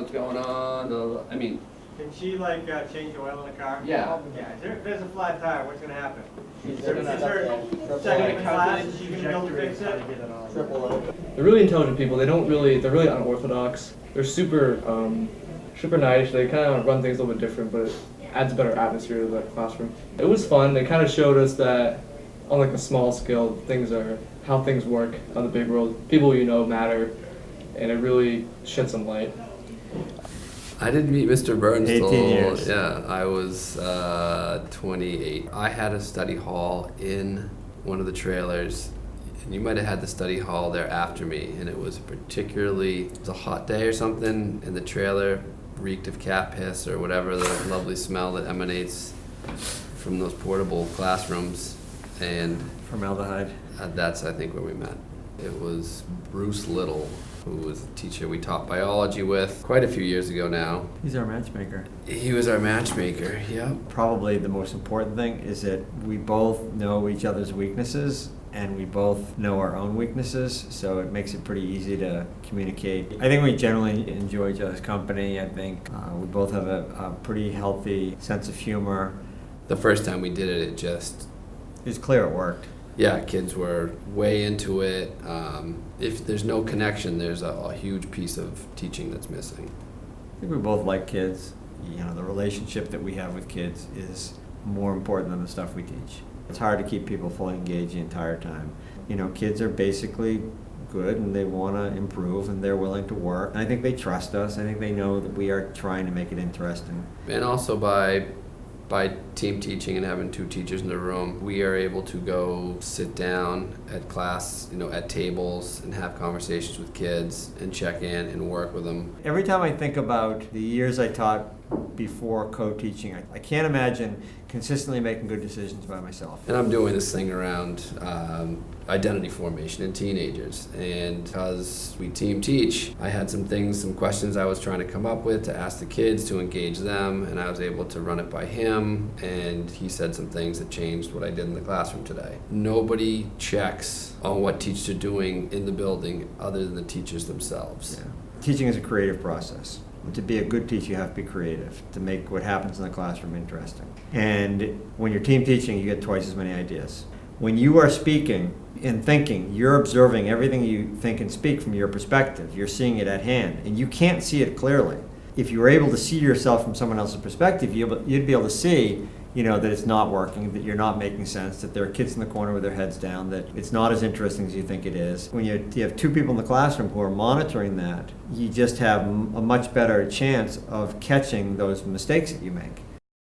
What's going on? I mean, Can she change the oil in the car? yeah. Yeah. If there's a flat tire, what's gonna happen? Is They're her gonna second in class? Is she gonna be able to fix it? They're really intelligent people. They're really unorthodox. They're super nice. They kind of run things a little bit different, but it adds a better atmosphere to the classroom. It was fun. They kind of showed us that on like a small scale, how things work on the big world. People you know matter, and it really shed some light. I didn't meet Mr. Burns 18 till, years. I was 28. I had a study hall in one of the trailers, and you might have had the study hall there after me, and it was a hot day or something, and the trailer reeked of cat piss or whatever, the lovely smell that emanates from those portable classrooms, and Formaldehyde. that's, I think, where we met. It was Bruce Little, who was a teacher we taught biology with quite a few years ago now. He's our matchmaker. He was our matchmaker, yep. Probably the most important thing is that we both know each other's weaknesses and we both know our own weaknesses, so it makes it pretty easy to communicate. I think we generally enjoy each other's company. I think we both have a pretty healthy sense of humor. The first time we did it, It was clear it worked. yeah, kids were way into it. If there's no connection, there's a huge piece of teaching that's missing. I think we both like kids. The relationship that we have with kids is more important than the stuff we teach. It's hard to keep people fully engaged the entire time. Kids are basically good and they want to improve and they're willing to work. And I think they trust us. I think they know that we are trying to make it interesting. And also by team teaching and having two teachers in the room, we are able to go sit down at class, at tables and have conversations with kids and check in and work with them. Every time I think about the years I taught before co-teaching, I can't imagine consistently making good decisions by myself. And I'm doing this thing around identity formation in teenagers. And because we team teach, I had some questions I was trying to come up with to ask the kids to engage them, and I was able to run it by him, and he said some things that changed what I did in the classroom today. Nobody checks on what teachers are doing in the building other than the teachers themselves. Yeah. Teaching is a creative process. To be a good teacher, you have to be creative, to make what happens in the classroom interesting. And when you're team teaching, you get twice as many ideas. When you are speaking and thinking, you're observing everything you think and speak from your perspective. You're seeing it at hand, and you can't see it clearly. If you were able to see yourself from someone else's perspective, you'd be able to see that it's not working, that you're not making sense, that there are kids in the corner with their heads down, that it's not as interesting as you think it is. When you have two people in the classroom who are monitoring that, you just have a much better chance of catching those mistakes that you make.